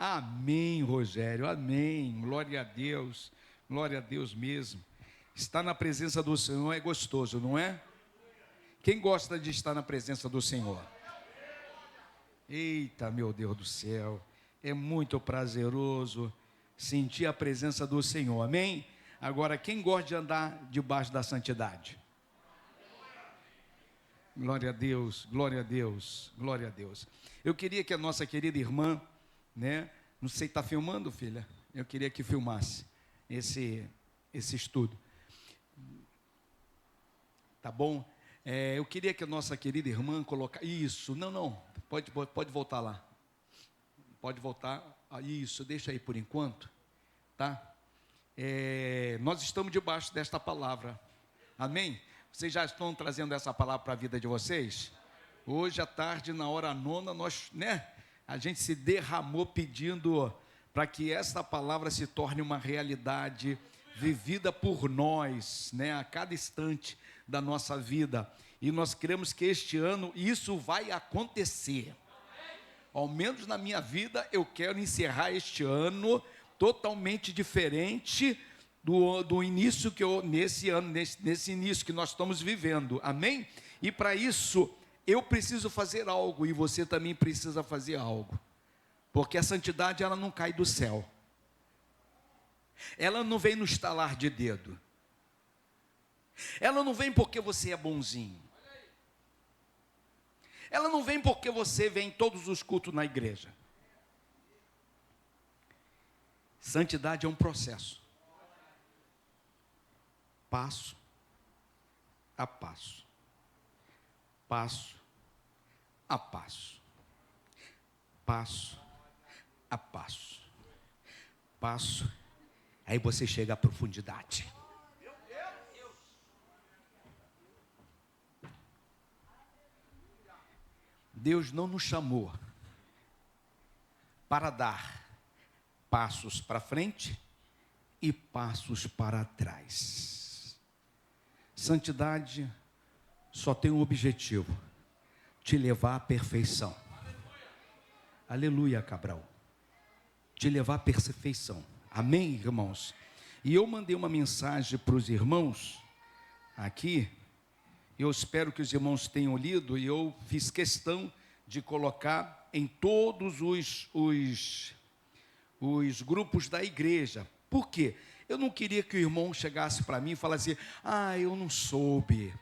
Amém, Rogério, amém. Glória a Deus mesmo. Estar na presença do Senhor é gostoso, não é? Quem gosta de estar na presença do Senhor? Eita, meu Deus do céu, é muito prazeroso sentir a presença do Senhor, amém? Agora, quem gosta de andar debaixo da santidade? Glória a Deus, glória a Deus, glória a Deus. Eu queria que a nossa querida irmã, né? Não sei, está filmando, filha? Eu queria que filmasse esse estudo. Tá bom? Eu queria que a nossa querida irmã colocasse... Isso, não, pode voltar lá. Pode voltar. Isso, deixa aí por enquanto, tá? Nós estamos debaixo desta palavra. Amém? Vocês já estão trazendo essa palavra para a vida de vocês? Hoje à tarde, na hora nona, a gente se derramou pedindo para que esta palavra se torne uma realidade vivida por nós, a cada instante da nossa vida. E nós cremos que este ano isso vai acontecer. Ao menos na minha vida, eu quero encerrar este ano totalmente diferente do início nesse início que nós estamos vivendo, amém? E para isso, eu preciso fazer algo, e você também precisa fazer algo, porque a santidade, ela não cai do céu, ela não vem no estalar de dedo, ela não vem porque você é bonzinho, ela não vem porque você vem em todos os cultos na igreja. Santidade é um processo, passo a passo, passo a passo, passo a passo, passo, aí você chega à profundidade. Deus não nos chamou para dar passos para frente e passos para trás. Santidade só tem um objetivo: te levar à perfeição. Aleluia, Cabral. Te levar à perfeição. Amém, irmãos? E eu mandei uma mensagem para os irmãos aqui. Eu espero que os irmãos tenham lido, e eu fiz questão de colocar em todos os grupos da igreja. Por quê? Eu não queria que o irmão chegasse para mim e falasse: eu não soube.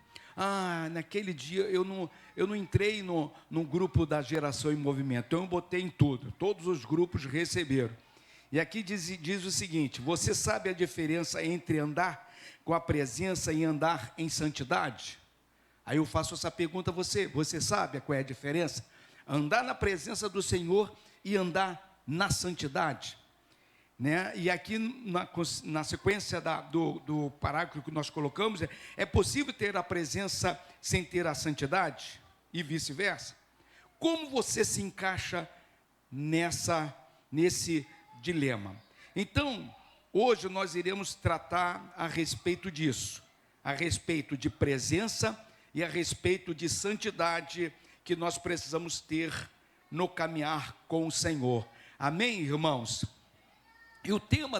Naquele dia eu não entrei no grupo da Geração em Movimento. Então eu botei em tudo. Todos os grupos receberam. E aqui diz o seguinte: você sabe a diferença entre andar com a presença e andar em santidade? Aí eu faço essa pergunta a você. Você sabe qual é a diferença? Andar na presença do Senhor e andar na santidade. E aqui na sequência do parágrafo que nós colocamos, é possível ter a presença sem ter a santidade? E vice-versa? Como você se encaixa nesse dilema? Então, hoje nós iremos tratar a respeito disso, a respeito de presença e a respeito de santidade que nós precisamos ter no caminhar com o Senhor. Amém, irmãos? E o tema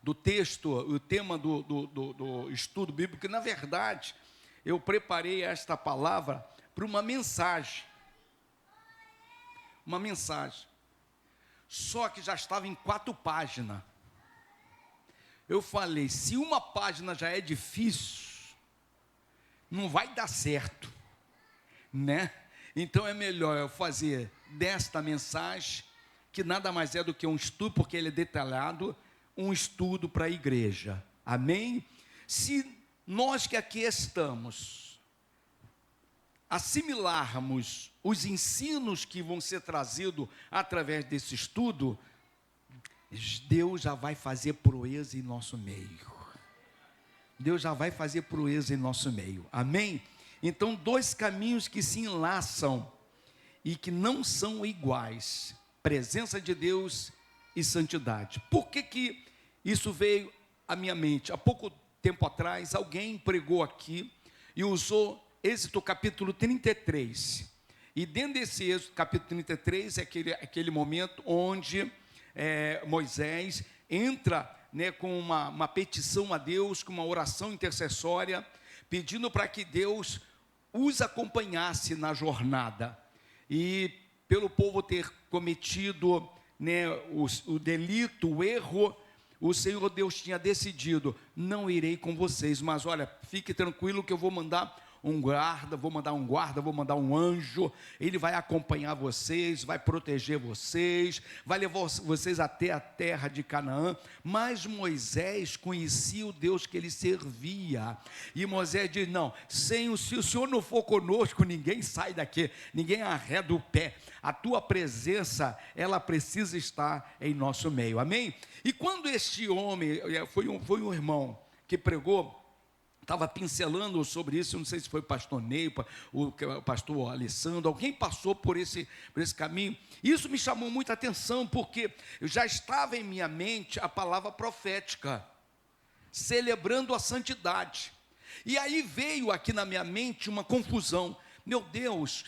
do texto, o tema do estudo bíblico, na verdade, eu preparei esta palavra para uma mensagem. Uma mensagem. Só que já estava em 4 páginas. Eu falei, se uma página já é difícil, não vai dar certo, Então é melhor eu fazer desta mensagem, que nada mais é do que um estudo, porque ele é detalhado, um estudo para a igreja. Amém? Se nós que aqui estamos assimilarmos os ensinos que vão ser trazidos através desse estudo, Deus já vai fazer proeza em nosso meio. Deus já vai fazer proeza em nosso meio. Amém? Então, 2 caminhos que se enlaçam e que não são iguais: presença de Deus e santidade. Por que isso veio à minha mente? Há pouco tempo atrás, alguém pregou aqui e usou Êxodo capítulo 33. E dentro desse Êxodo capítulo 33 é aquele momento onde Moisés entra, né, com uma petição a Deus, com uma oração intercessória, pedindo para que Deus os acompanhasse na jornada. E pelo povo ter cometido, né, o delito, o erro, o Senhor Deus tinha decidido: não irei com vocês, mas olha, fique tranquilo que eu vou mandar um guarda, vou mandar um anjo, ele vai acompanhar vocês, vai proteger vocês, vai levar vocês até a terra de Canaã. Mas Moisés conhecia o Deus que ele servia, e Moisés diz: não, se o Senhor não for conosco, ninguém sai daqui, ninguém arreda o pé, a tua presença, ela precisa estar em nosso meio, amém? E quando este homem, foi um irmão que pregou, estava pincelando sobre isso, eu não sei se foi o pastor Ney, o pastor Alessandro, alguém passou por esse caminho. Isso me chamou muita atenção, porque já estava em minha mente a palavra profética, celebrando a santidade. E aí veio aqui na minha mente uma confusão. Meu Deus,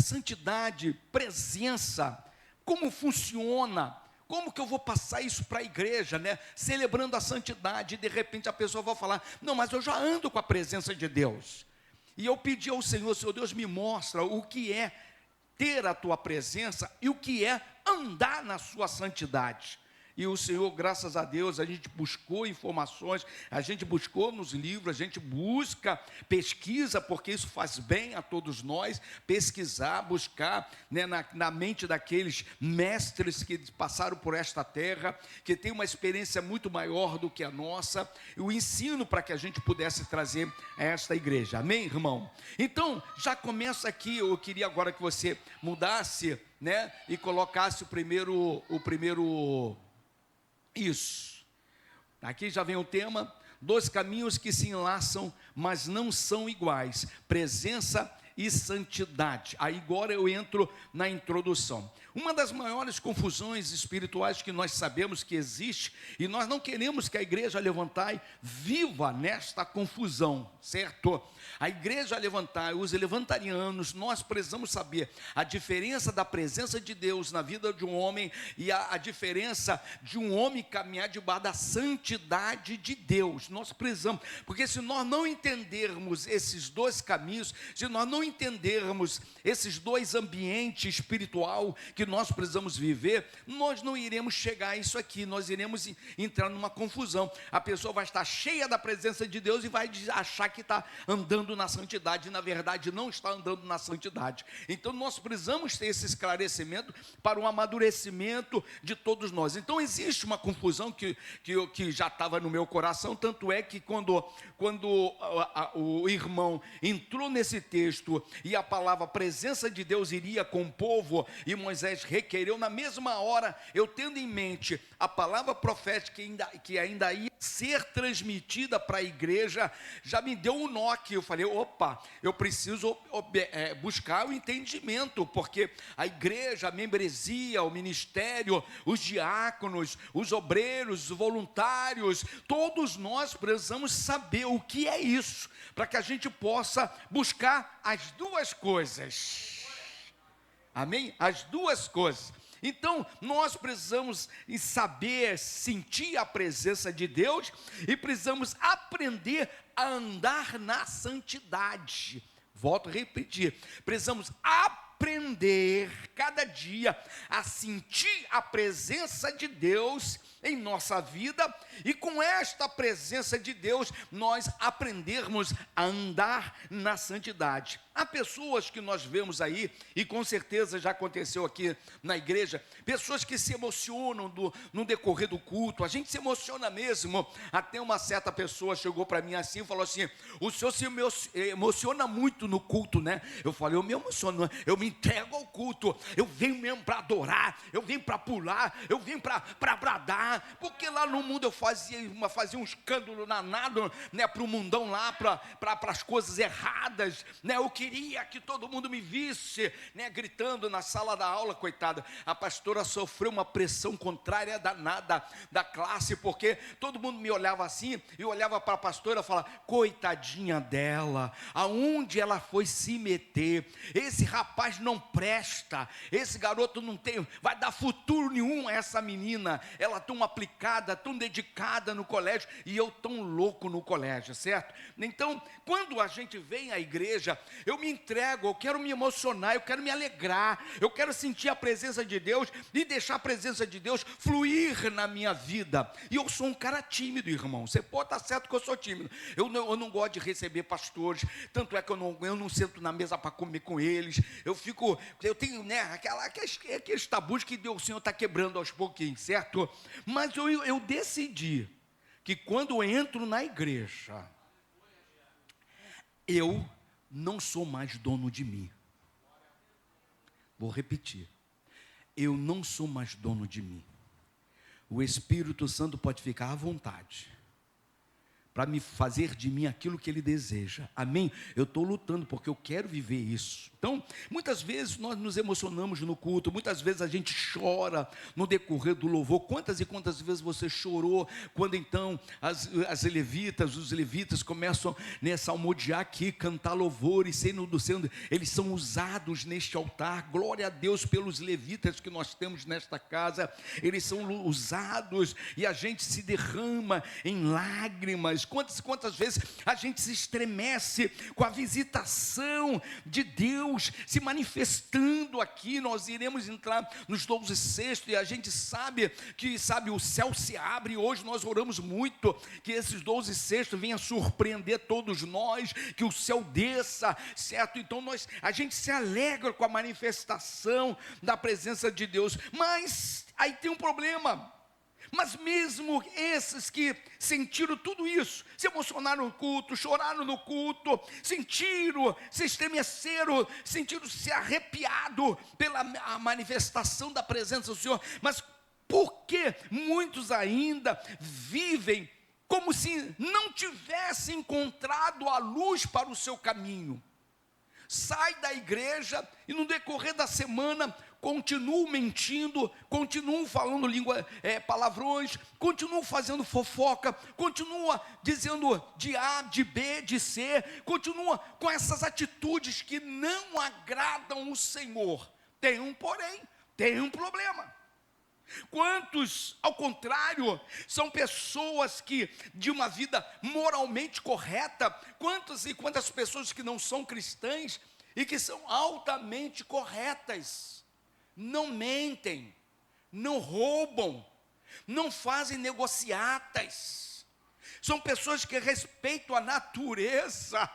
santidade, presença, como funciona? Como que eu vou passar isso para a igreja, né? Celebrando a santidade, e de repente a pessoa vai falar: não, mas eu já ando com a presença de Deus. E eu pedi ao Senhor: Senhor Deus, me mostra o que é ter a tua presença e o que é andar na sua santidade. E o Senhor, graças a Deus, a gente buscou informações, a gente buscou nos livros, a gente busca, pesquisa, porque isso faz bem a todos nós, pesquisar, buscar, né, na mente daqueles mestres que passaram por esta terra, que tem uma experiência muito maior do que a nossa, e o ensino para que a gente pudesse trazer a esta igreja, amém, irmão? Então, já começa aqui, eu queria agora que você mudasse, né, e colocasse o primeiro isso. Aqui já vem o tema: 2 caminhos que se enlaçam, mas não são iguais, presença e santidade. Aí agora eu entro na introdução. Uma das maiores confusões espirituais que nós sabemos que existe, e nós não queremos que a igreja Levantai viva nesta confusão, certo? A igreja Levantai, os levantarianos, nós precisamos saber a diferença da presença de Deus na vida de um homem e a diferença de um homem caminhar debaixo da santidade de Deus. Nós precisamos, porque se nós não entendermos esses 2 caminhos, se nós não entendermos esses 2 ambientes espiritual que nós precisamos viver, nós não iremos chegar a isso aqui, nós iremos entrar numa confusão. A pessoa vai estar cheia da presença de Deus e vai achar que está andando na santidade, e na verdade não está andando na santidade. Então nós precisamos ter esse esclarecimento para o amadurecimento de todos nós. Então existe uma confusão que já estava no meu coração, tanto é que quando o irmão entrou nesse texto e a palavra presença de Deus iria com o povo, e Moisés requereu, na mesma hora, eu tendo em mente a palavra profética que ainda ia ser transmitida para a igreja, já me deu um nó aqui. Eu falei: opa, eu preciso buscar o entendimento, porque a igreja, a membresia, o ministério, os diáconos, os obreiros, os voluntários, todos nós precisamos saber o que é isso, para que a gente possa buscar as 2 coisas, amém? As 2 coisas. Então, nós precisamos saber, sentir a presença de Deus, e precisamos aprender a andar na santidade. Volto a repetir, precisamos aprender cada dia a sentir a presença de Deus em nossa vida, e com esta presença de Deus, nós aprendermos a andar na santidade. Há pessoas que nós vemos aí, e com certeza já aconteceu aqui na igreja, pessoas que se emocionam no decorrer do culto. A gente se emociona mesmo. Até uma certa pessoa chegou para mim assim e falou assim: o senhor se emociona muito no culto, né? Eu falei: eu me emociono, eu me entrego ao culto, eu venho mesmo para adorar, eu venho para pular, eu venho para bradar, porque lá no mundo eu fazia um escândalo danado, né, para o mundão lá, para as coisas erradas, né? Eu queria que todo mundo me visse, né, gritando na sala da aula. Coitada, a pastora sofreu uma pressão contrária danada da classe, porque todo mundo me olhava assim, e olhava para a pastora e falava: coitadinha dela, aonde ela foi se meter, esse rapaz não presta, esse garoto não vai dar futuro nenhum a essa menina, ela tão aplicada, tão dedicada no colégio, e eu tão louco no colégio, certo? Então, quando a gente vem à igreja, eu me entrego, eu quero me emocionar, eu quero me alegrar, eu quero sentir a presença de Deus e deixar a presença de Deus fluir na minha vida. E eu sou um cara tímido, irmão. Você pode estar certo que eu sou tímido. Eu não gosto de receber pastores, tanto é que eu não sento na mesa para comer com eles. Eu tenho, né, aqueles tabus que Deus, o Senhor está quebrando aos pouquinhos, certo? Mas eu decidi que quando eu entro na igreja, eu não sou mais dono de mim. Vou repetir. Eu não sou mais dono de mim. O Espírito Santo pode ficar à vontade para me fazer de mim aquilo que Ele deseja, amém? Eu estou lutando porque eu quero viver isso. Então, muitas vezes nós nos emocionamos no culto, muitas vezes a gente chora no decorrer do louvor. Quantas e quantas vezes você chorou quando então os levitas começam, né, a salmodiar aqui, cantar louvores, eles são usados neste altar. Glória a Deus pelos levitas que nós temos nesta casa, eles são usados e a gente se derrama em lágrimas. Quantas vezes a gente se estremece com a visitação de Deus se manifestando aqui. Nós iremos entrar nos 12 sextos e a gente sabe que o céu se abre, e hoje nós oramos muito que esses 12 sextos venham surpreender todos nós, que o céu desça, certo? Então a gente se alegra com a manifestação da presença de Deus, mas aí tem um problema. Mas mesmo esses que sentiram tudo isso, se emocionaram no culto, choraram no culto, se estremeceram, sentiram-se arrepiado pela manifestação da presença do Senhor, mas por que muitos ainda vivem como se não tivessem encontrado a luz para o seu caminho? Sai da igreja e no decorrer da semana continuam mentindo, continuam falando palavrões, continuam fazendo fofoca, continuam dizendo de A, de B, de C, continuam com essas atitudes que não agradam o Senhor. Tem um porém, tem um problema. Quantos, ao contrário, são pessoas que de uma vida moralmente correta? Quantas e quantas pessoas que não são cristãs e que são altamente corretas? Não mentem, não roubam, não fazem negociatas. São pessoas que respeitam a natureza,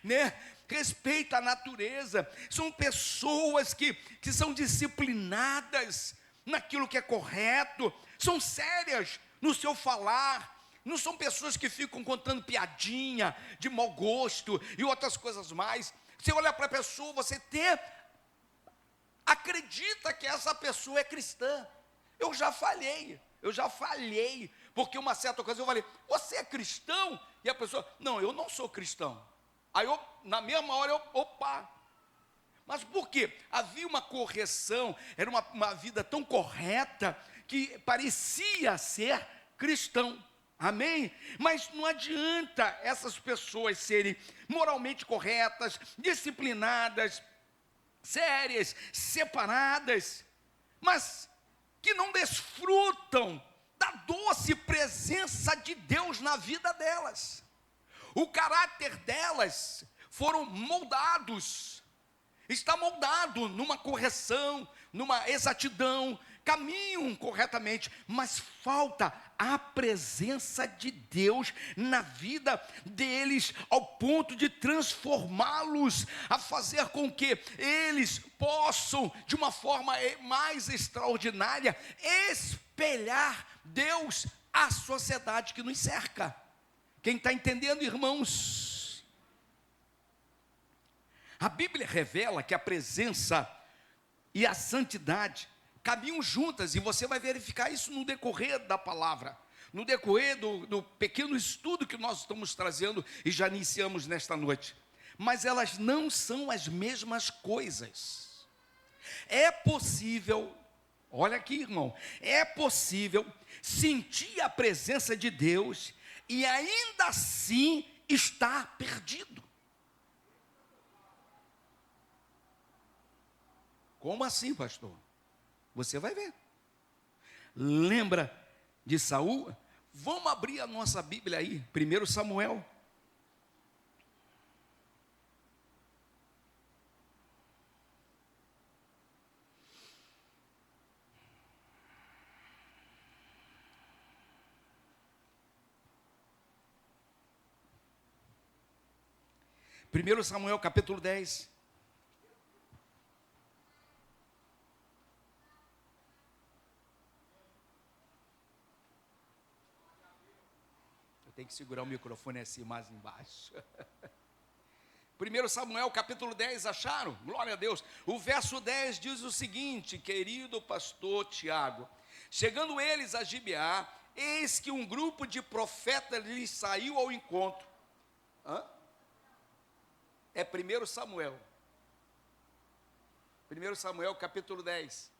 né? Respeitam a natureza. São pessoas que são disciplinadas naquilo que é correto, são sérias no seu falar, não são pessoas que ficam contando piadinha de mau gosto e outras coisas mais. Você olha para a pessoa, você acredita que essa pessoa é cristã. Eu já falhei, porque uma certa ocasião eu falei, você é cristão? E a pessoa, não, eu não sou cristão. Aí na mesma hora opa. Mas por quê? Havia uma correção, era uma vida tão correta, que parecia ser cristão, amém? Mas não adianta essas pessoas serem moralmente corretas, disciplinadas, sérias, separadas, mas que não desfrutam da doce presença de Deus na vida delas. O caráter delas foram moldados, está moldado numa correção, numa exatidão, caminham corretamente, mas falta a presença de Deus na vida deles, ao ponto de transformá-los, a fazer com que eles possam, de uma forma mais extraordinária, espelhar Deus à sociedade que nos cerca. Quem está entendendo, irmãos? A Bíblia revela que a presença e a santidade caminham juntas, e você vai verificar isso no decorrer da palavra, no decorrer do pequeno estudo que nós estamos trazendo e já iniciamos nesta noite. Mas elas não são as mesmas coisas. É possível, olha aqui, irmão, é possível sentir a presença de Deus e ainda assim estar perdido. Como assim, pastor? Você vai ver. lembra de Saul? Vamos abrir a nossa Bíblia aí, 1 Samuel. Primeiro Samuel, capítulo 10. Eu tenho que segurar o microfone assim mais embaixo. 1 Samuel, capítulo 10, acharam? Glória a Deus. O verso 10 diz o seguinte: querido pastor Tiago, chegando eles a Gibeá, eis que um grupo de profetas lhes saiu ao encontro. É 1 Samuel. 1 Samuel, capítulo 10.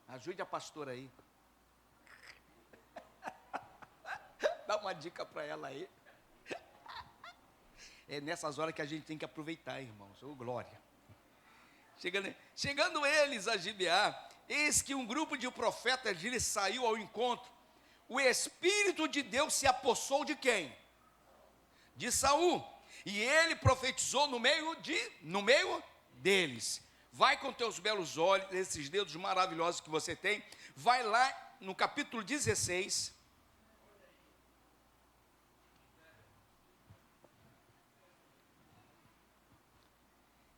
Ajude a pastora aí. Dá uma dica para ela aí. É nessas horas que a gente tem que aproveitar, irmãos. Ô, glória. Chegando eles a Gibeá, eis que um grupo de profetas lhes saiu ao encontro. O Espírito de Deus se apossou de quem? De Saul. E ele profetizou no meio deles. Vai com teus belos olhos, esses dedos maravilhosos que você tem. Vai lá no capítulo 16.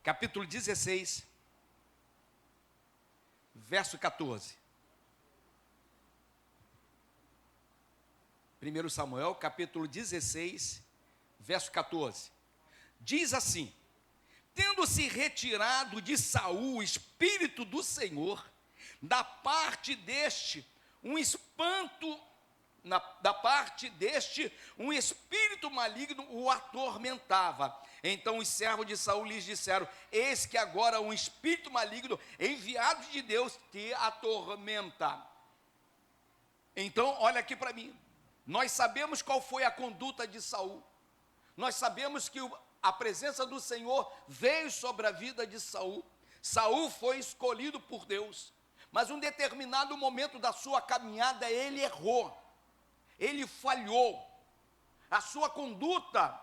Capítulo 16, verso 14. 1 Samuel, capítulo 16, verso 14. Diz assim: tendo-se retirado de Saul o Espírito do Senhor, da parte deste um espanto, da parte deste um espírito maligno o atormentava. Então os servos de Saul lhes disseram: eis que agora um espírito maligno enviado de Deus te atormenta. Então olha aqui para mim, nós sabemos qual foi a conduta de Saul. Nós sabemos que a presença do Senhor veio sobre a vida de Saul. Saul foi escolhido por Deus, mas em um determinado momento da sua caminhada ele errou, ele falhou. A sua conduta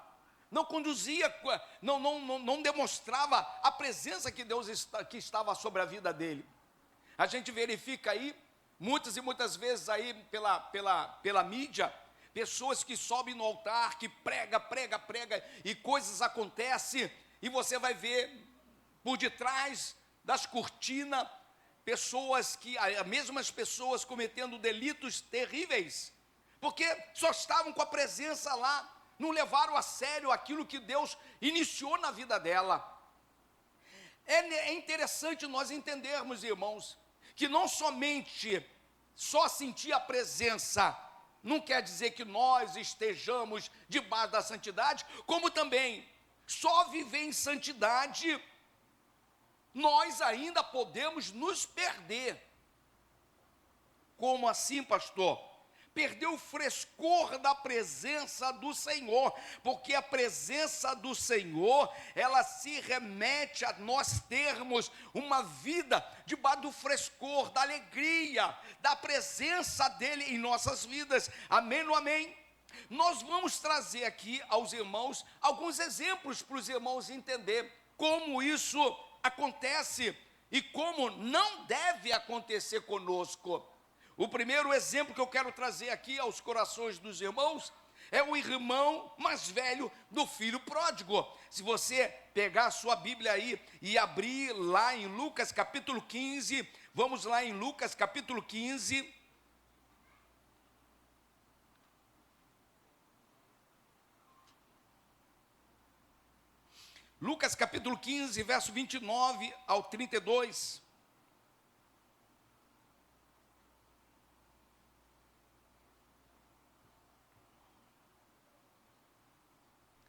não conduzia, não demonstrava a presença que Deus que estava sobre a vida dele. A gente verifica aí, muitas e muitas vezes aí pela mídia, pessoas que sobem no altar, que prega, e coisas acontecem, e você vai ver por detrás das cortinas, as mesmas pessoas cometendo delitos terríveis, porque só estavam com a presença lá, não levaram a sério aquilo que Deus iniciou na vida dela. É interessante nós entendermos, irmãos, que não somente só sentir a presença não quer dizer que nós estejamos debaixo da santidade, como também só viver em santidade nós ainda podemos nos perder. Como assim, pastor? Perder o frescor da presença do Senhor, porque a presença do Senhor, ela se remete a nós termos uma vida debaixo do frescor, da alegria, da presença dEle em nossas vidas. Amém ou amém? Nós vamos trazer aqui aos irmãos alguns exemplos para os irmãos entender como isso acontece e como não deve acontecer conosco. O primeiro exemplo que eu quero trazer aqui aos corações dos irmãos é o irmão mais velho do filho pródigo. Se você pegar a sua Bíblia aí e abrir lá em Lucas capítulo 15, vamos lá em Lucas capítulo 15. Lucas capítulo 15, verso 29 ao 32.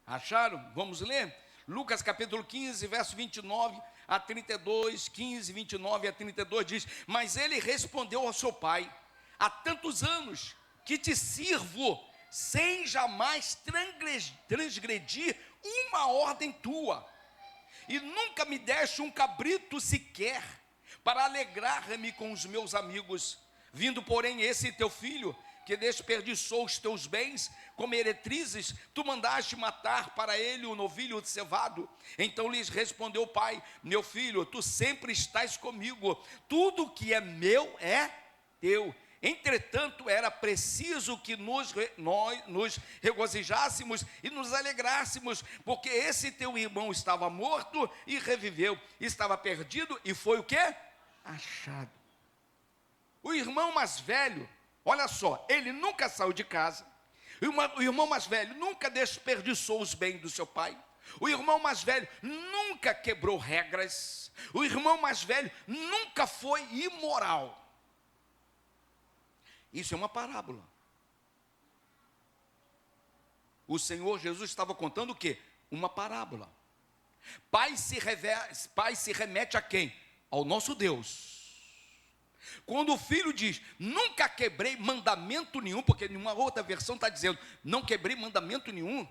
Acharam? Vamos ler? Lucas capítulo 15, verso 29 a 32, 15, 29 a 32 diz: mas ele respondeu ao seu pai: há tantos anos que te sirvo, sem jamais transgredir uma ordem tua, e nunca me deste um cabrito sequer, para alegrar-me com os meus amigos. Vindo, porém, esse teu filho, que desperdiçou os teus bens como meretrizes, tu mandaste matar para ele o novilho cevado. Então lhes respondeu o pai: meu filho, tu sempre estás comigo, tudo que é meu é teu. Entretanto, era preciso que nós nos regozijássemos e nos alegrássemos, porque esse teu irmão estava morto e reviveu, estava perdido e foi o quê? Achado. O irmão mais velho, olha só, ele nunca saiu de casa. O irmão mais velho nunca desperdiçou os bens do seu pai. O irmão mais velho nunca quebrou regras. O irmão mais velho nunca foi imoral. Isso é uma parábola. O Senhor Jesus estava contando o quê? Uma parábola. Pai se remete a quem? Ao nosso Deus. Quando o filho diz, nunca quebrei mandamento nenhum, porque em uma outra versão está dizendo, não quebrei mandamento nenhum,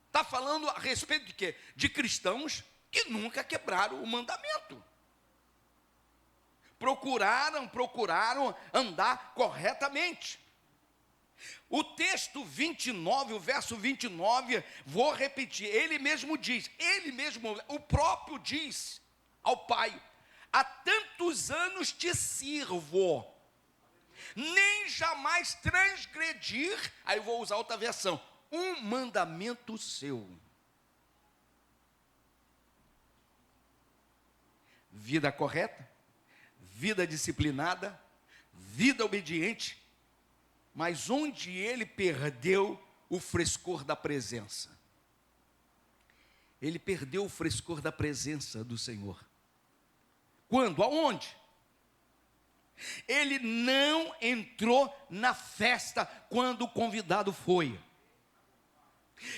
está falando a respeito de quê? De cristãos que nunca quebraram o mandamento. Procuraram andar corretamente. O texto 29, o verso 29, vou repetir, ele mesmo diz, o próprio diz ao pai: há tantos anos te sirvo, nem jamais transgredir, aí vou usar outra versão, um mandamento seu. Vida correta, vida disciplinada, vida obediente, mas onde ele perdeu o frescor da presença? Ele perdeu o frescor da presença do Senhor. Quando? Aonde? Ele não entrou na festa quando o convidado foi.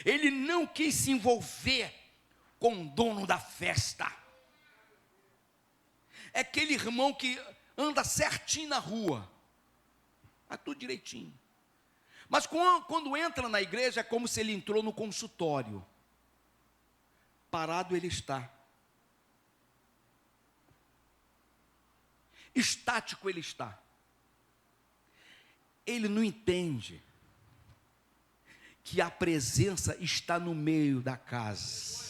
Ele não quis se envolver com o dono da festa. É aquele irmão que anda certinho na rua, está tudo direitinho. Mas quando entra na igreja é como se ele entrou no consultório. Parado ele está. Estático ele está. Ele não entende que a presença está no meio da casa.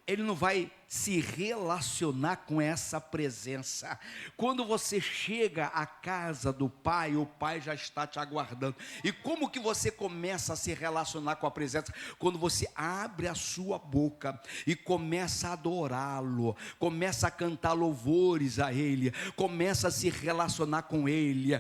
Ele não vai se relacionar com essa presença. Quando você chega à casa do Pai, o Pai já está te aguardando. E como que você começa a se relacionar com a presença? Quando você abre a sua boca e começa a adorá-lo, começa a cantar louvores a Ele, começa a se relacionar com Ele,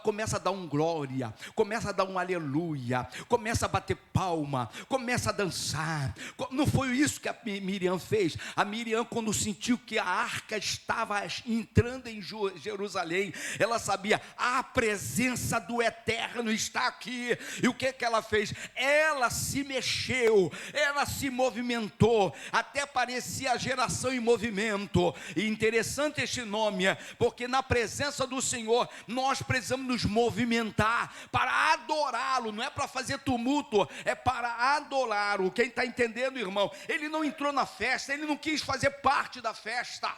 começa a dar um glória, começa a dar um aleluia, começa a bater palma, começa a dançar. Não foi isso que a Miriam fez? A Miriam, quando sentiu que a arca estava entrando em Jerusalém, ela sabia, a presença do Eterno está aqui. E o que ela fez? Ela se mexeu, ela se movimentou, até parecia a geração em movimento. E interessante este nome, porque na presença do Senhor, nós precisamos nos movimentar para adorá-lo, não é para fazer tumulto, é para adorá-lo. Quem está entendendo, irmão? Ele não entrou na festa, ele não quis fazer parte da festa.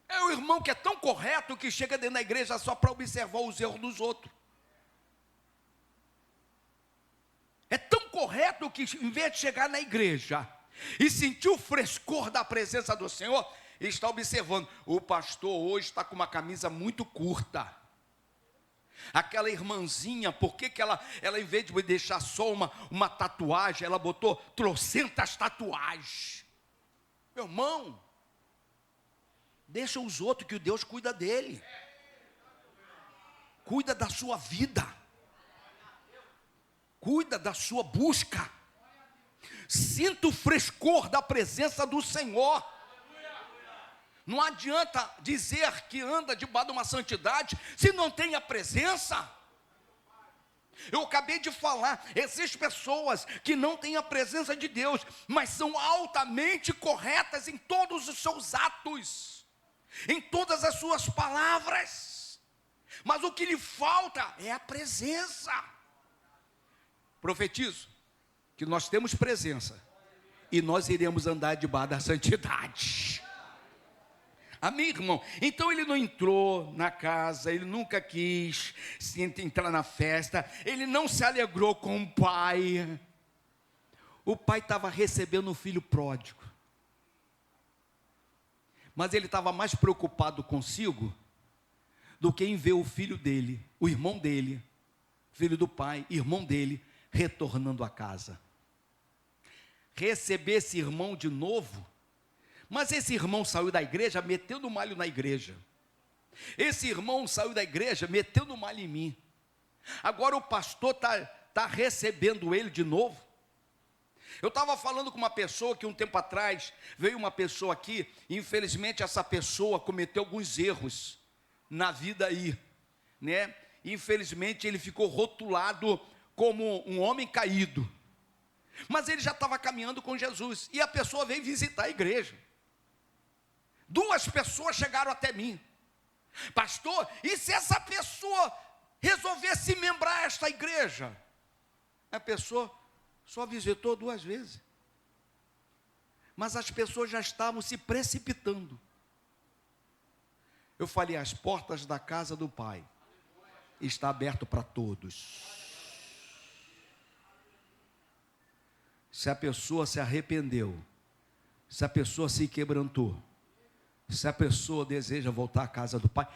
É o irmão que é tão correto que chega dentro da igreja só para observar os erros dos outros. É tão correto que em vez de chegar na igreja e sentir o frescor da presença do Senhor, está observando, o pastor hoje está com uma camisa muito curta. Aquela irmãzinha, por que ela em vez de deixar só uma tatuagem, ela botou trocentas tatuagens? Meu irmão, deixa os outros que o Deus cuida dele. Cuida da sua vida. Cuida da sua busca. Sinta o frescor da presença do Senhor. Não adianta dizer que anda debaixo de uma santidade se não tem a presença. Eu acabei de falar, existem pessoas que não têm a presença de Deus, mas são altamente corretas em todos os seus atos, em todas as suas palavras, mas o que lhe falta é a presença. Profetizo que nós temos presença e nós iremos andar debaixo da santidade. Amém, irmão? Então ele não entrou na casa, ele nunca quis entrar na festa, ele não se alegrou com o pai. O pai estava recebendo o filho pródigo, mas ele estava mais preocupado consigo do que em ver o filho dele, o irmão dele, filho do pai, irmão dele, retornando à casa. Receber esse irmão de novo, mas esse irmão saiu da igreja metendo malho na igreja. Esse irmão saiu da igreja metendo malho em mim. Agora o pastor está recebendo ele de novo. Eu estava falando com uma pessoa que um tempo atrás, veio uma pessoa aqui, e infelizmente essa pessoa cometeu alguns erros na vida aí, né? Infelizmente ele ficou rotulado como um homem caído, mas ele já estava caminhando com Jesus, e a pessoa veio visitar a igreja. 2 pessoas chegaram até mim: pastor, e se essa pessoa resolvesse membrar esta igreja? A pessoa só visitou 2 vezes, mas as pessoas já estavam se precipitando. Eu falei: as portas da casa do Pai estão abertas para todos. Se a pessoa se arrependeu, se a pessoa se quebrantou, se a pessoa deseja voltar à casa do Pai,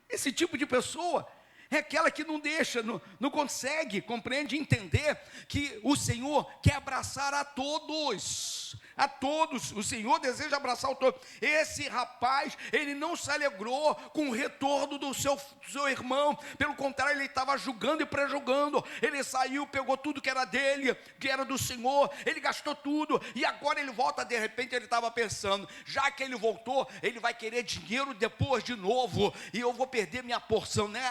esse tipo de pessoa é aquela que não deixa, não consegue, compreende, entender que o Senhor quer abraçar a todos, o Senhor deseja abraçar o todo. Esse rapaz, ele não se alegrou com o retorno do seu irmão, pelo contrário, ele estava julgando e prejulgando. Ele saiu, pegou tudo que era dele, que era do Senhor, ele gastou tudo, e agora ele volta. De repente ele estava pensando, já que ele voltou, ele vai querer dinheiro depois de novo, e eu vou perder minha porção, né?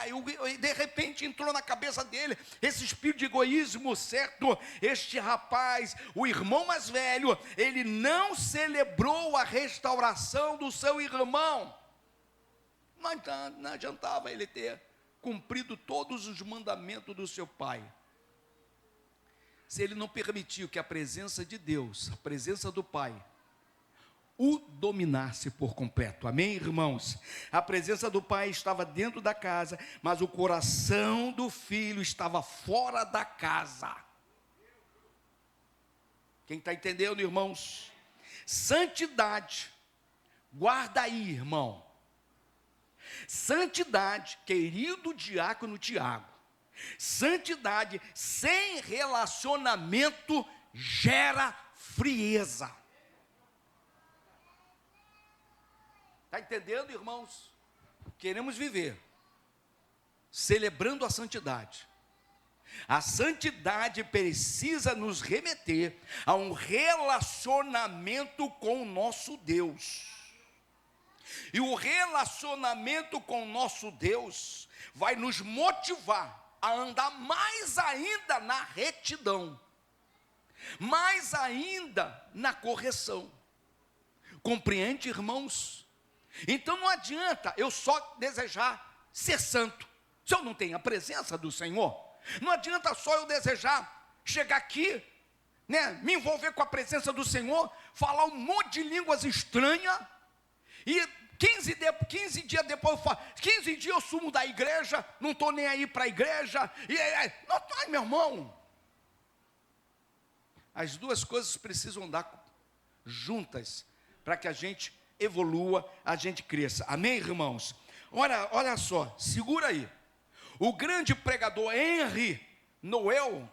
E de repente entrou na cabeça dele esse espírito de egoísmo, certo? Este rapaz, o irmão mais velho, ele não celebrou a restauração do seu irmão. Não adiantava ele ter cumprido todos os mandamentos do seu pai, se ele não permitiu que a presença de Deus, a presença do Pai, o dominasse por completo. Amém, irmãos? A presença do Pai estava dentro da casa, mas o coração do filho estava fora da casa. Quem está entendendo, irmãos? Santidade, guarda aí, irmão. Santidade, querido diácono Tiago, santidade sem relacionamento gera frieza. Está entendendo, irmãos? Queremos viver celebrando a santidade. A santidade precisa nos remeter a um relacionamento com o nosso Deus. E o relacionamento com o nosso Deus vai nos motivar a andar mais ainda na retidão, mais ainda na correção. Compreende, irmãos? Então não adianta eu só desejar ser santo, se eu não tenho a presença do Senhor. Não adianta só eu desejar chegar aqui, né, me envolver com a presença do Senhor, falar um monte de línguas estranhas, e 15 dias depois, 15 dias eu sumo da igreja, não estou nem aí para a igreja, ai, meu irmão, as duas coisas precisam andar juntas, para que a gente evolua, a gente cresça. Amém, irmãos? Olha só, segura aí. O grande pregador Henry Noel,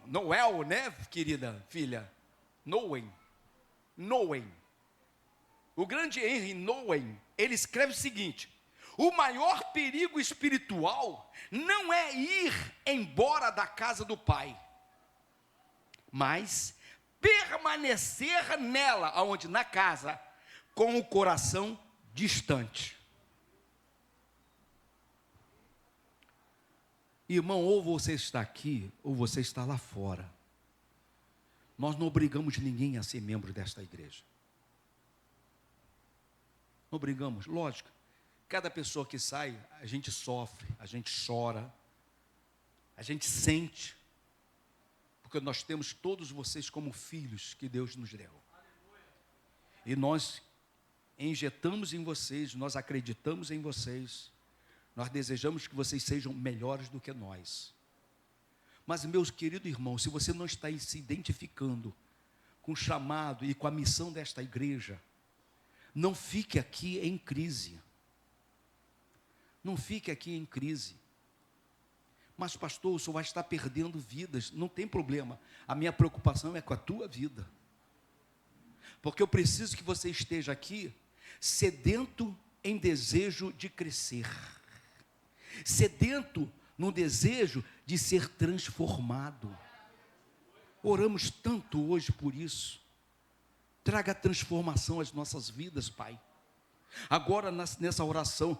né, querida filha? Nowen. O grande Henry Nowen, ele escreve o seguinte: o maior perigo espiritual não é ir embora da casa do Pai, mas permanecer nela, aonde? Na casa, com o coração distante. Irmão, ou você está aqui, ou você está lá fora. Nós não obrigamos ninguém a ser membro desta igreja. Não obrigamos, lógico. Cada pessoa que sai, a gente sofre, a gente chora, a gente sente, porque nós temos todos vocês como filhos que Deus nos deu. E nós injetamos em vocês, nós acreditamos em vocês, nós desejamos que vocês sejam melhores do que nós. Mas, meus queridos irmãos, se você não está se identificando com o chamado e com a missão desta igreja, não fique aqui em crise. Não fique aqui em crise. Mas, pastor, o senhor vai estar perdendo vidas. Não tem problema. A minha preocupação é com a tua vida. Porque eu preciso que você esteja aqui sedento em desejo de crescer. Sedento no desejo de ser transformado. Oramos tanto hoje por isso. Traga transformação às nossas vidas, Pai. Agora, nessa oração,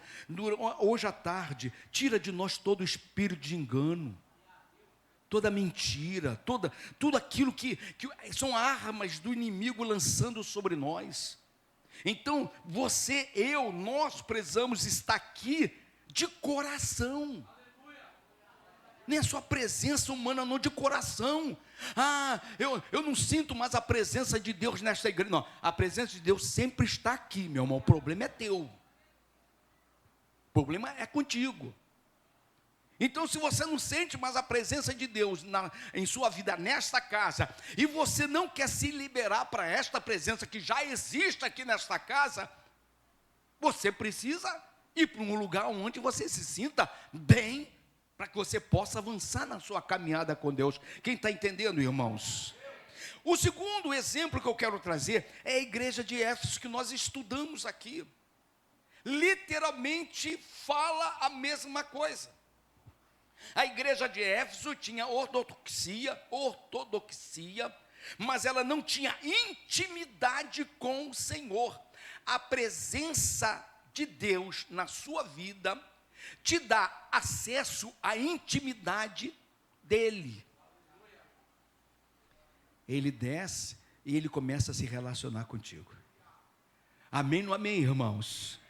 hoje à tarde, tira de nós todo o espírito de engano, toda mentira, tudo aquilo que são armas do inimigo lançando sobre nós. Então, você, nós precisamos estar aqui de coração. Nem a sua presença humana, não, de coração. Eu não sinto mais a presença de Deus nesta igreja. Não, a presença de Deus sempre está aqui, meu irmão. O problema é teu. O problema é contigo. Então, se você não sente mais a presença de Deus em sua vida nesta casa, e você não quer se liberar para esta presença que já existe aqui nesta casa, você precisa ir para um lugar onde você se sinta bem, para que você possa avançar na sua caminhada com Deus. Quem está entendendo, irmãos? O segundo exemplo que eu quero trazer é a igreja de Éfeso, que nós estudamos aqui. Literalmente fala a mesma coisa. A igreja de Éfeso tinha ortodoxia, mas ela não tinha intimidade com o Senhor. A presença de Deus na sua vida te dá acesso à intimidade dele. Ele desce e ele começa a se relacionar contigo. Amém, não amém, irmãos?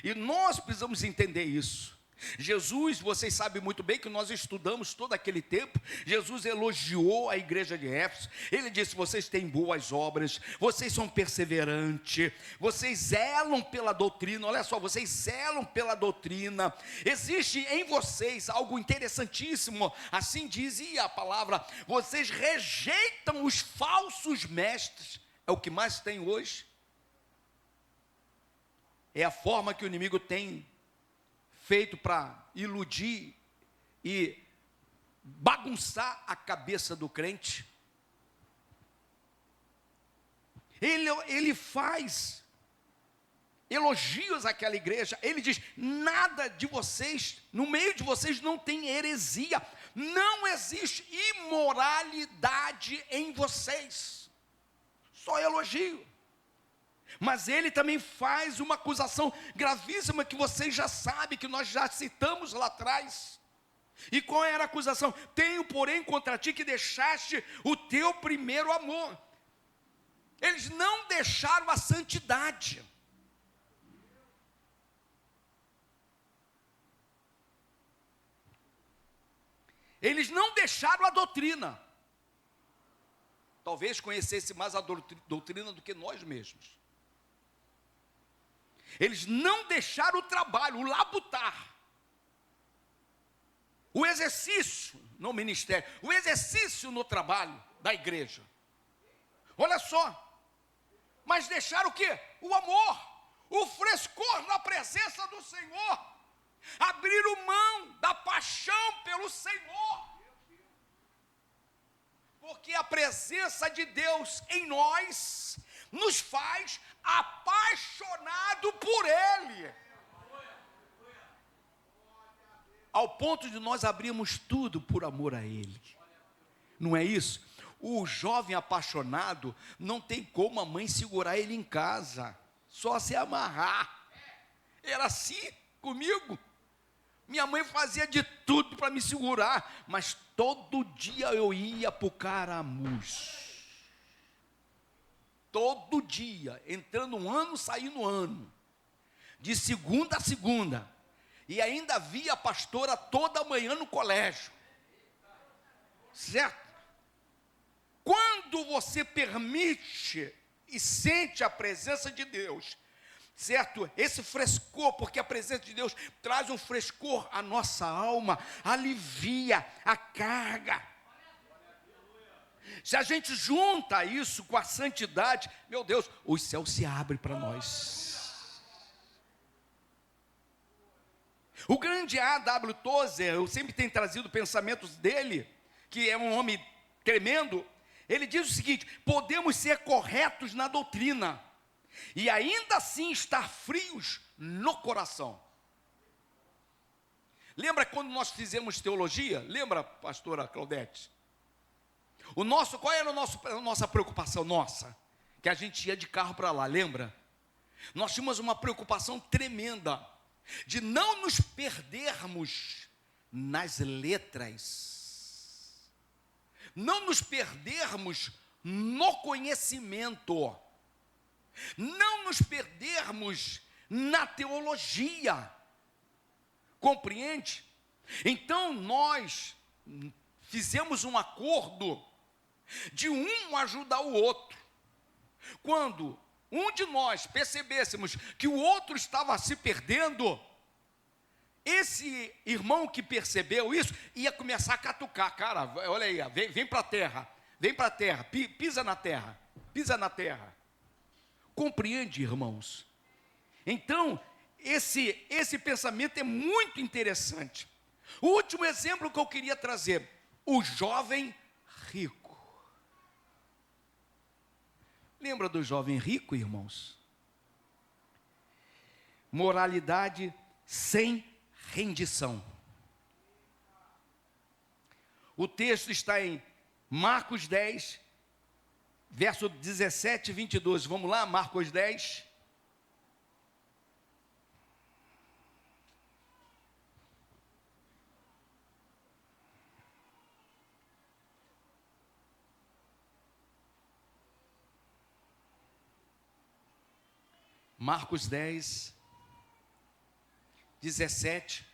E nós precisamos entender isso. Jesus, vocês sabem muito bem que nós estudamos todo aquele tempo. Jesus elogiou a igreja de Éfeso. Ele disse: vocês têm boas obras, vocês são perseverantes, vocês zelam pela doutrina. Olha só, vocês zelam pela doutrina. Existe em vocês algo interessantíssimo. Assim dizia a palavra: vocês rejeitam os falsos mestres. É o que mais tem hoje. É a forma que o inimigo tem feito para iludir e bagunçar a cabeça do crente. Ele faz elogios àquela igreja. Ele diz: nada de vocês, no meio de vocês não tem heresia, não existe imoralidade em vocês. Só elogio. Mas ele também faz uma acusação gravíssima que vocês já sabem, que nós já citamos lá atrás. E qual era a acusação? Tenho, porém, contra ti que deixaste o teu primeiro amor. Eles não deixaram a santidade. Eles não deixaram a doutrina. Talvez conhecesse mais a doutrina do que nós mesmos. Eles não deixaram o trabalho, o labutar, o exercício no ministério, o exercício no trabalho da igreja. Olha só, mas deixaram o quê? O amor, o frescor na presença do Senhor, abriram mão da paixão pelo Senhor, porque a presença de Deus em nós nos faz apaixonado por Ele, ao ponto de nós abrirmos tudo por amor a Ele. Não é isso? O jovem apaixonado não tem como a mãe segurar ele em casa, só se amarrar. Era assim comigo. Minha mãe fazia de tudo para me segurar, mas todo dia eu ia para o caramujo. Todo dia, entrando um ano, saindo um ano, de segunda a segunda, e ainda via a pastora toda manhã no colégio, certo? Quando você permite e sente a presença de Deus, certo? Esse frescor, porque a presença de Deus traz um frescor à nossa alma, alivia a carga. Se a gente junta isso com a santidade, meu Deus, os céus se abrem para nós. O grande A.W. Tozer, eu sempre tenho trazido pensamentos dele, que é um homem tremendo. Ele diz o seguinte: podemos ser corretos na doutrina e ainda assim estar frios no coração. Lembra quando nós fizemos teologia? Lembra, pastora Claudete? Qual era a nossa preocupação nossa? Que a gente ia de carro para lá, lembra? Nós tínhamos uma preocupação tremenda de não nos perdermos nas letras, não nos perdermos no conhecimento, não nos perdermos na teologia, compreende? Então nós fizemos um acordo de um ajudar o outro. Quando um de nós percebêssemos que o outro estava se perdendo, esse irmão que percebeu isso, ia começar a catucar: cara, olha aí, vem para a terra, pisa na terra. Compreende, irmãos? Então, esse pensamento é muito interessante. O último exemplo que eu queria trazer: o jovem rico. Lembra do jovem rico, irmãos? Moralidade sem rendição. O texto está em Marcos 10, verso 17 e 22. Vamos lá, Marcos 10. Marcos 10, 17.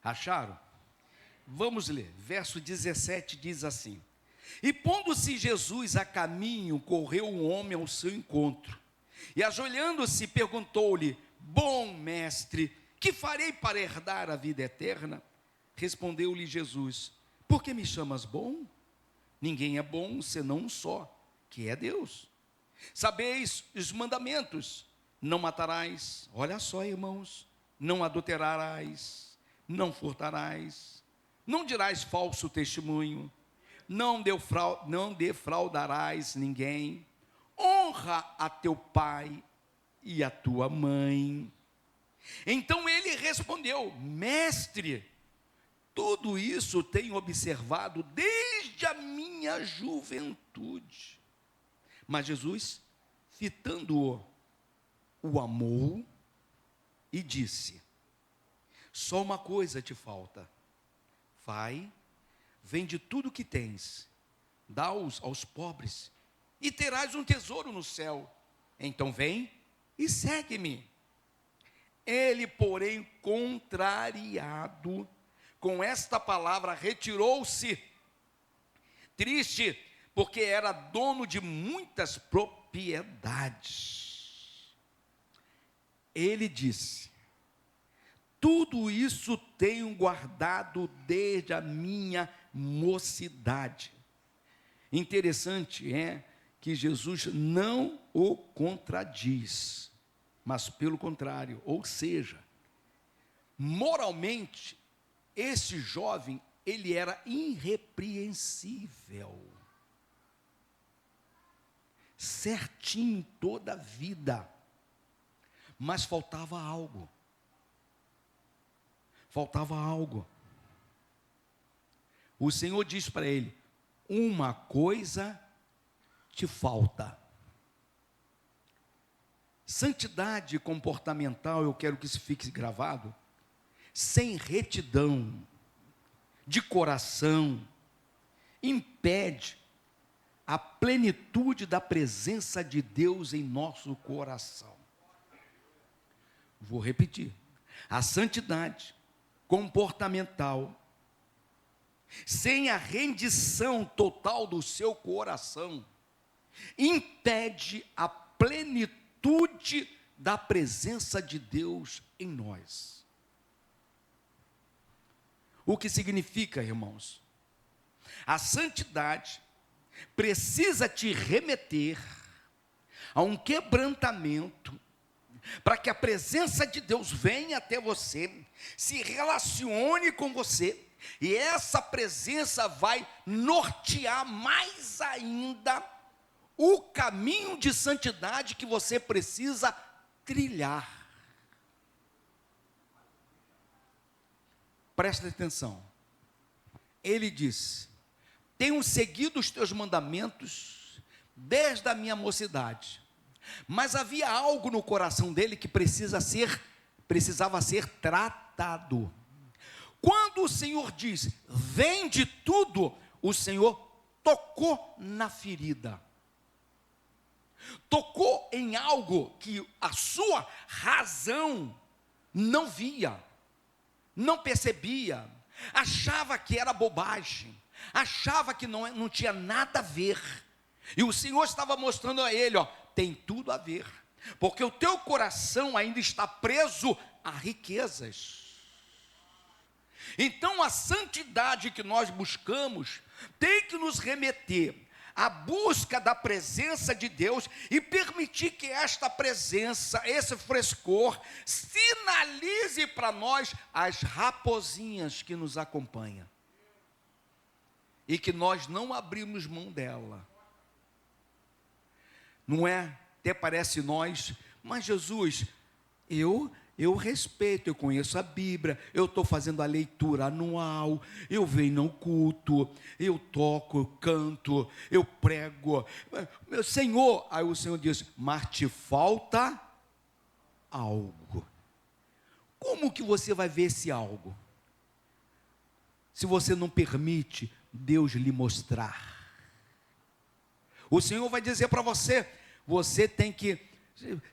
Acharam? Vamos ler. Verso 17 diz assim: e pondo-se Jesus a caminho, correu um homem ao seu encontro, e ajoelhando-se, perguntou-lhe: bom mestre, que farei para herdar a vida eterna? Respondeu-lhe Jesus: por que me chamas bom? Ninguém é bom senão um só, que é Deus. Sabeis os mandamentos: não matarás. Olha só, irmãos: não adulterarás, não furtarás, não dirás falso testemunho, não defraudarás ninguém, honra a teu pai e a tua mãe. Então ele respondeu: mestre, tudo isso tenho observado desde a minha juventude. Mas Jesus, fitando-o, o amou e disse: só uma coisa te falta. Vai, vende tudo que tens, dá-os aos pobres, e terás um tesouro no céu. Então vem e segue-me. Ele, porém, contrariado com esta palavra, retirou-se, triste, porque era dono de muitas propriedades. Ele disse: tudo isso tenho guardado desde a minha mocidade. Interessante é que Jesus não o contradiz, mas pelo contrário, ou seja, moralmente, esse jovem, ele era irrepreensível, certinho toda a vida, mas faltava algo. O Senhor diz para ele: uma coisa te falta. Santidade comportamental, eu quero que isso fique gravado: sem retidão de coração, impede a plenitude da presença de Deus em nosso coração. Vou repetir: a santidade comportamental, sem a rendição total do seu coração, impede a plenitude da presença de Deus em nós. O que significa, irmãos? A santidade precisa te remeter a um quebrantamento, para que a presença de Deus venha até você, se relacione com você, e essa presença vai nortear mais ainda o caminho de santidade que você precisa trilhar. Presta atenção. Ele diz: tenho seguido os teus mandamentos desde a minha mocidade. Mas havia algo no coração dele que precisava ser tratado. Quando o Senhor diz, vende tudo, o Senhor tocou na ferida. Tocou em algo que a sua razão não via, não percebia, achava que era bobagem, achava que não tinha nada a ver. E o Senhor estava mostrando a ele, tem tudo a ver, porque o teu coração ainda está preso a riquezas. Então a santidade que nós buscamos tem que nos remeter à busca da presença de Deus e permitir que esta presença, esse frescor, sinalize para nós as raposinhas que nos acompanham e que nós não abrimos mão dela. Não é? Até parece nós, mas Jesus, eu respeito, eu conheço a Bíblia, eu estou fazendo a leitura anual, eu venho no culto, eu toco, eu canto, eu prego, meu Senhor, aí o Senhor diz, mas te falta algo. Como que você vai ver esse algo? Se você não permite Deus lhe mostrar. O Senhor vai dizer para você, você tem que,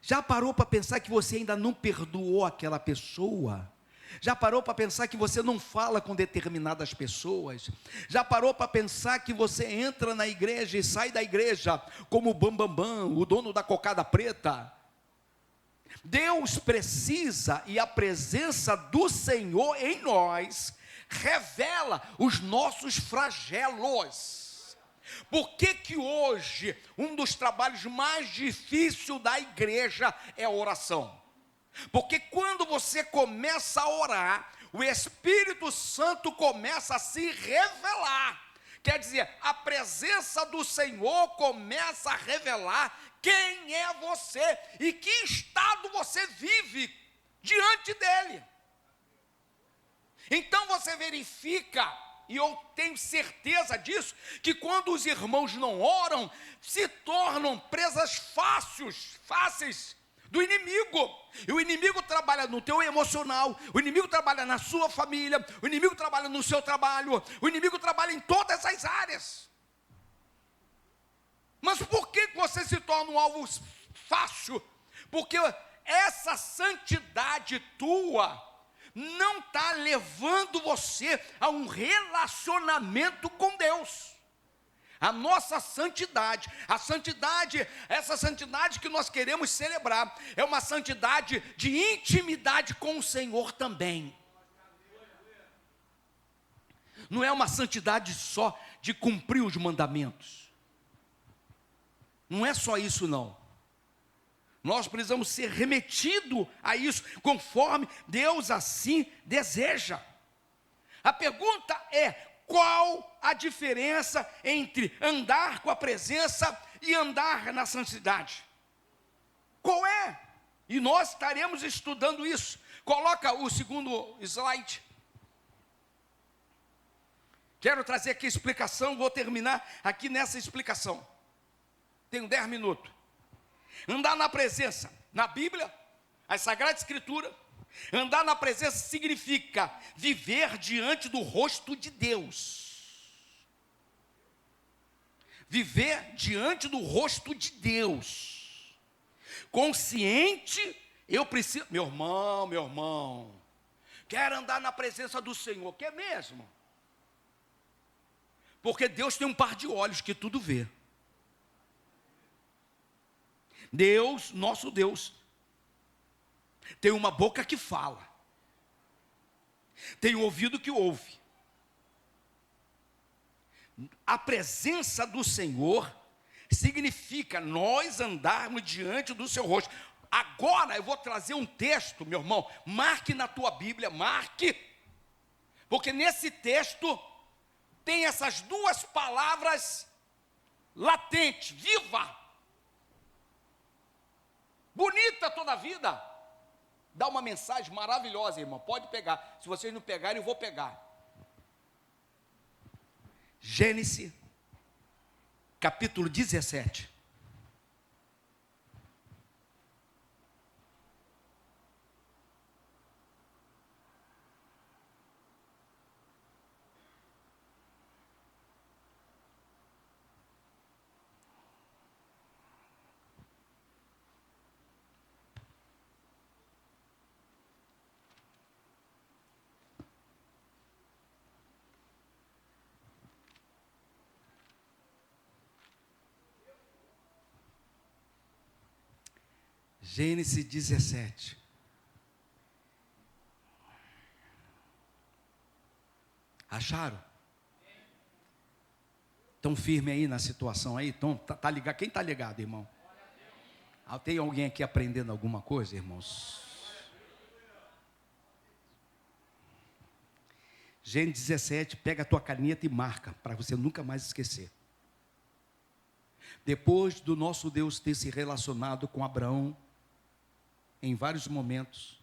já parou para pensar que você ainda não perdoou aquela pessoa? Já parou para pensar que você não fala com determinadas pessoas? Já parou para pensar que você entra na igreja e sai da igreja como o bambambam, o dono da cocada preta? Deus precisa, e a presença do Senhor em nós revela os nossos flagelos. Por que hoje um dos trabalhos mais difíceis da igreja é a oração? Porque quando você começa a orar, o Espírito Santo começa a se revelar. Quer dizer, a presença do Senhor começa a revelar quem é você e que estado você vive diante dele. Então você verifica, e eu tenho certeza disso, que quando os irmãos não oram, se tornam presas fáceis do inimigo. E o inimigo trabalha no teu emocional, o inimigo trabalha na sua família, o inimigo trabalha no seu trabalho, o inimigo trabalha em todas as áreas. Mas por que você se torna um alvo fácil? Porque essa santidade tua não está levando você a um relacionamento com Deus. A nossa santidade, essa santidade que nós queremos celebrar, é uma santidade de intimidade com o Senhor também. Não é uma santidade só de cumprir os mandamentos. Não é só isso não. Nós precisamos ser remetidos a isso, conforme Deus assim deseja. A pergunta é, qual a diferença entre andar com a presença e andar na santidade? Qual é? E nós estaremos estudando isso. Coloca o segundo slide. Quero trazer aqui a explicação, vou terminar aqui nessa explicação. Tenho 10 minutos. Andar na presença, na Bíblia, a Sagrada Escritura, andar na presença significa viver diante do rosto de Deus. Viver diante do rosto de Deus. Consciente, eu preciso, meu irmão, Quer andar na presença do Senhor, quer mesmo? Porque Deus tem um par de olhos que tudo vê. Deus, nosso Deus, tem uma boca que fala, tem um ouvido que ouve. A presença do Senhor significa nós andarmos diante do seu rosto. Agora eu vou trazer um texto, meu irmão, marque na tua Bíblia, marque, porque nesse texto tem essas duas palavras latentes, viva, bonita toda a vida, dá uma mensagem maravilhosa, irmão, pode pegar, se vocês não pegarem eu vou pegar. Gênesis, capítulo 17. Gênesis 17. Acharam? Estão firme aí na situação aí? Tá ligado? Quem está ligado, irmão? Tem alguém aqui aprendendo alguma coisa, irmãos? Gênesis 17, pega a tua caneta e marca, para você nunca mais esquecer. Depois do nosso Deus ter se relacionado com Abraão, em vários momentos,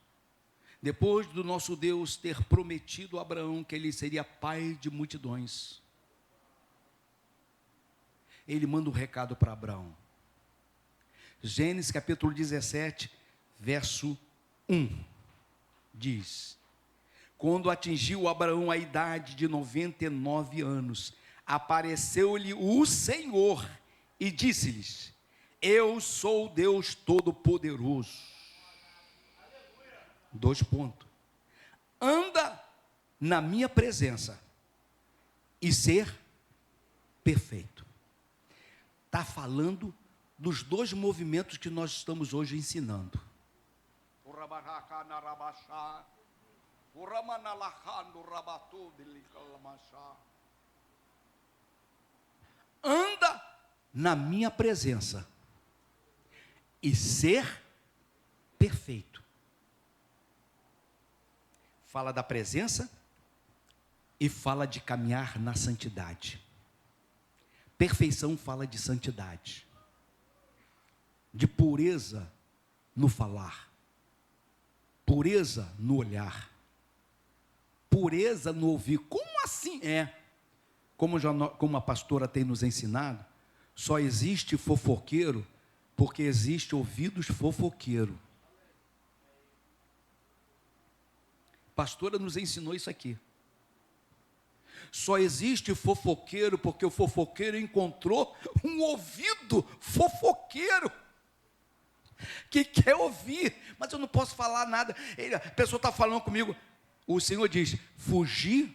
depois do nosso Deus ter prometido a Abraão que ele seria pai de multidões, ele manda um recado para Abraão. Gênesis capítulo 17, verso 1, diz: quando atingiu Abraão a idade de 99 anos, apareceu-lhe o Senhor e disse-lhes: eu sou o Deus Todo-Poderoso. 2 pontos. Anda na minha presença e ser perfeito. Está falando dos dois movimentos que nós estamos hoje ensinando. Anda na minha presença e ser perfeito. Fala da presença e fala de caminhar na santidade. Perfeição fala de santidade, de pureza no falar, pureza no olhar, pureza no ouvir. Como assim é? Como a pastora tem nos ensinado, só existe fofoqueiro porque existe ouvidos fofoqueiro. A pastora nos ensinou isso aqui. Só existe fofoqueiro porque o fofoqueiro encontrou um ouvido fofoqueiro que quer ouvir, mas eu não posso falar nada. A pessoa está falando comigo, o Senhor diz: fugir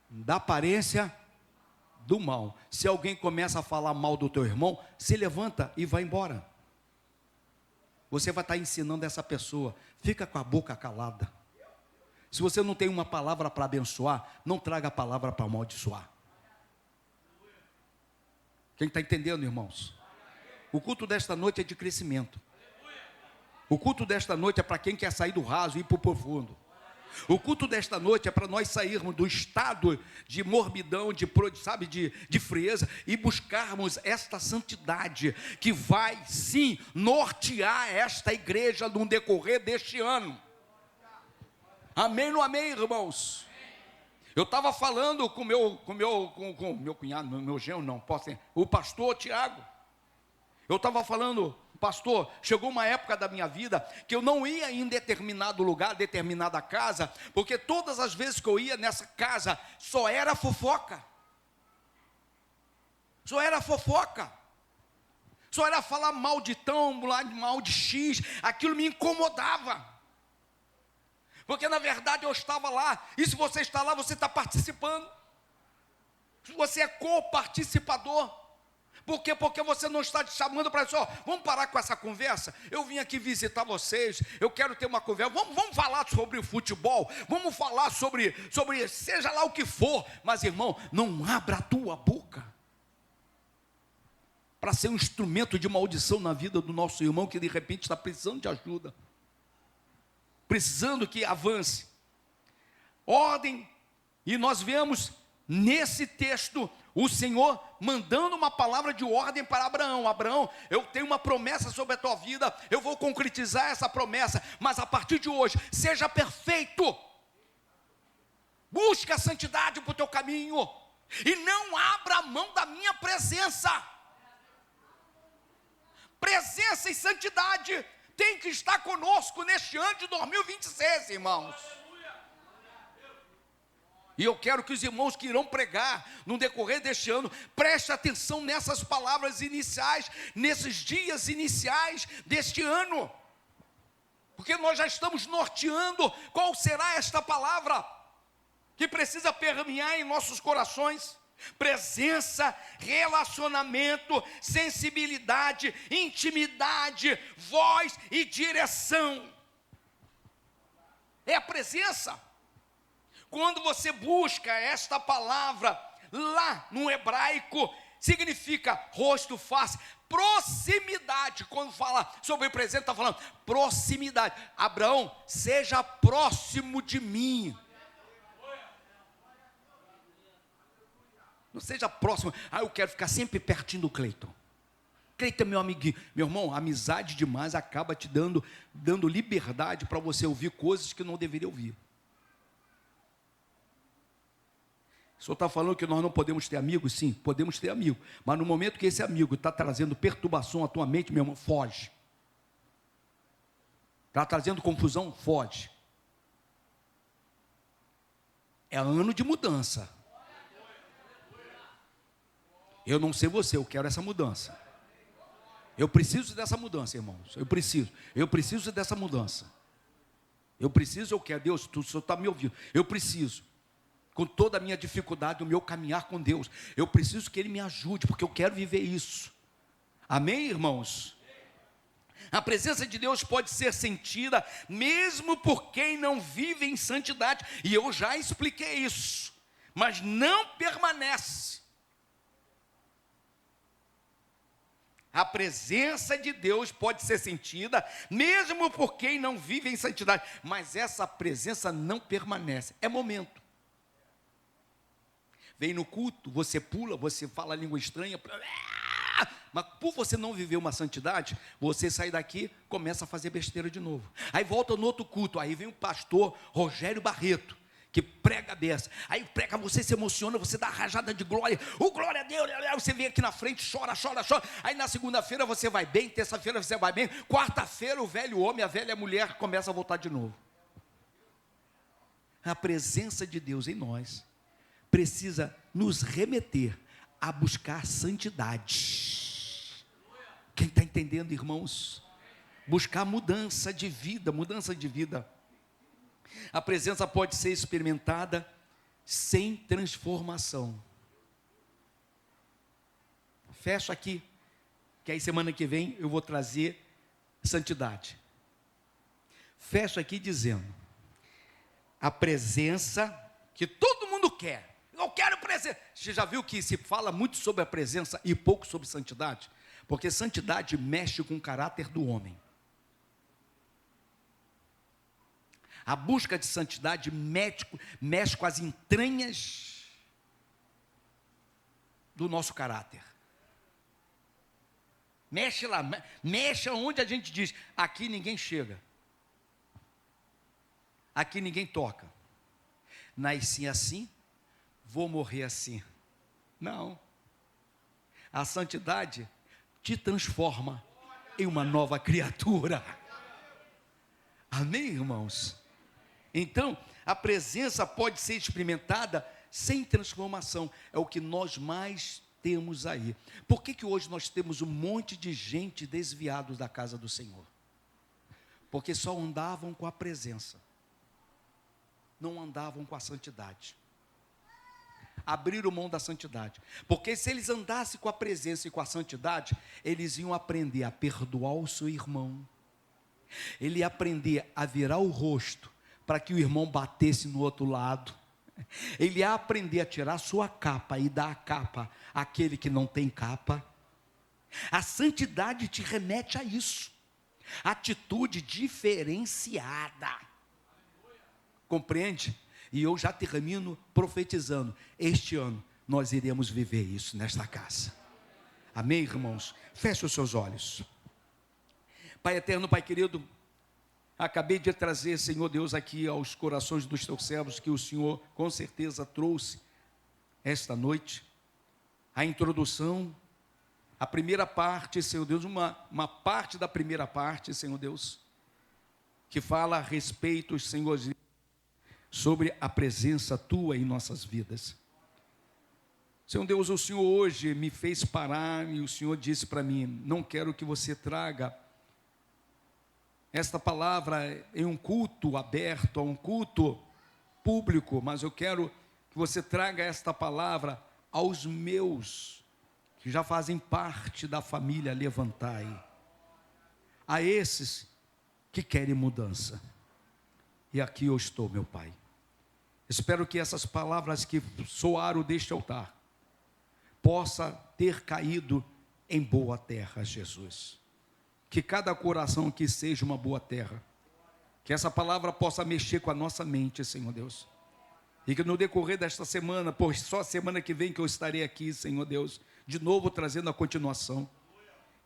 da aparência do mal. Se alguém começa a falar mal do teu irmão, se levanta e vai embora. Você vai estar ensinando essa pessoa, fica com a boca calada. Se você não tem uma palavra para abençoar, não traga a palavra para amaldiçoar. Quem está entendendo, irmãos? O culto desta noite é de crescimento. O culto desta noite é para quem quer sair do raso e ir para o profundo. O culto desta noite é para nós sairmos do estado de morbidão, de frieza, e buscarmos esta santidade que vai sim nortear esta igreja no decorrer deste ano. Amém, não amém, irmãos? Eu estava falando com meu cunhado, meu genro, não, o pastor Tiago. Eu estava falando, pastor, chegou uma época da minha vida que eu não ia em determinado lugar, determinada casa, porque todas as vezes que eu ia nessa casa, só era fofoca. Só era fofoca. Só era falar mal de tão, mal de X, aquilo me incomodava. Porque na verdade eu estava lá, e se você está lá, você está participando. Você é coparticipador. Por quê? Porque você não está te chamando para dizer, ó, vamos parar com essa conversa, eu vim aqui visitar vocês, eu quero ter uma conversa, vamos falar sobre o futebol, vamos falar sobre seja lá o que for, mas irmão, não abra a tua boca, para ser um instrumento de maldição na vida do nosso irmão, que de repente está precisando de ajuda, precisando que avance, ordem, e nós vemos nesse texto, o Senhor mandando uma palavra de ordem para Abraão. Abraão, eu tenho uma promessa sobre a tua vida, eu vou concretizar essa promessa, mas a partir de hoje, seja perfeito, busca a santidade para o teu caminho, e não abra a mão da minha presença. Presença e santidade tem que estar conosco neste ano de 2026, irmãos. E eu quero que os irmãos que irão pregar no decorrer deste ano, prestem atenção nessas palavras iniciais, nesses dias iniciais deste ano. Porque nós já estamos norteando qual será esta palavra que precisa permear em nossos corações. Presença, relacionamento, sensibilidade, intimidade, voz e direção. É a presença. Quando você busca esta palavra lá no hebraico, significa rosto, face, proximidade. Quando fala sobre presença, está falando proximidade. Abraão, seja próximo de mim. Não seja próximo. Eu quero ficar sempre pertinho do Cleiton. Cleiton é meu amiguinho. Meu irmão, amizade demais acaba te dando liberdade para você ouvir coisas que não deveria ouvir. O senhor está falando que nós não podemos ter amigos? Sim, podemos ter amigo. Mas no momento que esse amigo está trazendo perturbação à tua mente, meu irmão, foge. Está trazendo confusão? Foge. É ano de mudança. Eu não sei você, eu quero essa mudança. Eu preciso dessa mudança, irmãos. Eu preciso dessa mudança. Eu quero, Deus, o senhor está me ouvindo. Eu preciso. Com toda a minha dificuldade, o meu caminhar com Deus, eu preciso que Ele me ajude, porque eu quero viver isso. Amém, irmãos? A presença de Deus pode ser sentida, mesmo por quem não vive em santidade, e eu já expliquei isso, mas não permanece. A presença de Deus pode ser sentida, mesmo por quem não vive em santidade, mas essa presença não permanece, é momento. Vem no culto, você pula, você fala a língua estranha, mas por você não viver uma santidade, você sai daqui, começa a fazer besteira de novo. Aí volta no outro culto, aí vem o pastor Rogério Barreto, que prega a beça. Aí prega, você se emociona, você dá rajada de glória, glória a Deus, você vem aqui na frente, chora. Aí na segunda-feira você vai bem, terça-feira você vai bem, quarta-feira o velho homem, a velha mulher começa a voltar de novo. A presença de Deus em nós precisa nos remeter a buscar santidade. Quem está entendendo, irmãos? Buscar mudança de vida. A presença pode ser experimentada sem transformação. Fecho aqui, que aí semana que vem eu vou trazer santidade. Fecho aqui dizendo, a presença que todo mundo quer. Eu quero presença. Você já viu que se fala muito sobre a presença e pouco sobre santidade? Porque santidade mexe com o caráter do homem. A busca de santidade mexe com as entranhas do nosso caráter. Mexe lá, mexe onde a gente diz, aqui ninguém chega. Aqui ninguém toca. Nasci assim, vou morrer assim. Não. A santidade te transforma em uma nova criatura. Amém, irmãos? Então, a presença pode ser experimentada sem transformação. É o que nós mais temos aí. Por que hoje nós temos um monte de gente desviados da casa do Senhor? Porque só andavam com a presença. não andavam com a santidade. Abriram mão da santidade. Porque se eles andassem com a presença e com a santidade, eles iam aprender a perdoar o seu irmão. Ele ia aprender a virar o rosto para que o irmão batesse no outro lado. Ele ia aprender a tirar sua capa e dar a capa àquele que não tem capa. A santidade te remete a isso. Atitude diferenciada. Compreende? E eu já termino profetizando. Este ano nós iremos viver isso nesta casa. Amém, irmãos? Feche os seus olhos. Pai eterno, Pai querido, acabei de trazer, Senhor Deus, aqui aos corações dos teus servos, que o Senhor com certeza trouxe esta noite, a introdução, a primeira parte, Senhor Deus, uma parte da primeira parte, Senhor Deus, que fala a respeito, Senhor, sobre a presença Tua em nossas vidas. Senhor Deus, o Senhor hoje me fez parar e o Senhor disse para mim, não quero que você traga esta palavra em um culto aberto, a um culto público, mas eu quero que você traga esta palavra aos meus, que já fazem parte da família Levantai, a esses que querem mudança. E aqui eu estou, meu Pai. Espero que essas palavras que soaram deste altar possa ter caído em boa terra, Jesus. Que cada coração aqui seja uma boa terra. Que essa palavra possa mexer com a nossa mente, Senhor Deus. E que no decorrer desta semana, pois só semana que vem que eu estarei aqui, Senhor Deus, de novo trazendo a continuação,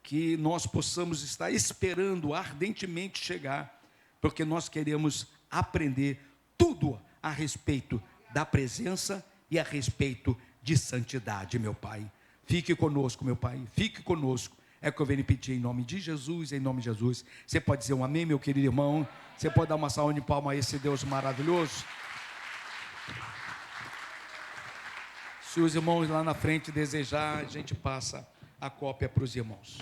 que nós possamos estar esperando ardentemente chegar, porque nós queremos aprender tudo a respeito da presença e a respeito de santidade, meu Pai. Fique conosco, meu Pai, fique conosco. É o que eu venho pedir em nome de Jesus, em nome de Jesus. Você pode dizer um amém, meu querido irmão? Você pode dar uma salva de palmas a esse Deus maravilhoso? Se os irmãos lá na frente desejar, a gente passa a cópia para os irmãos.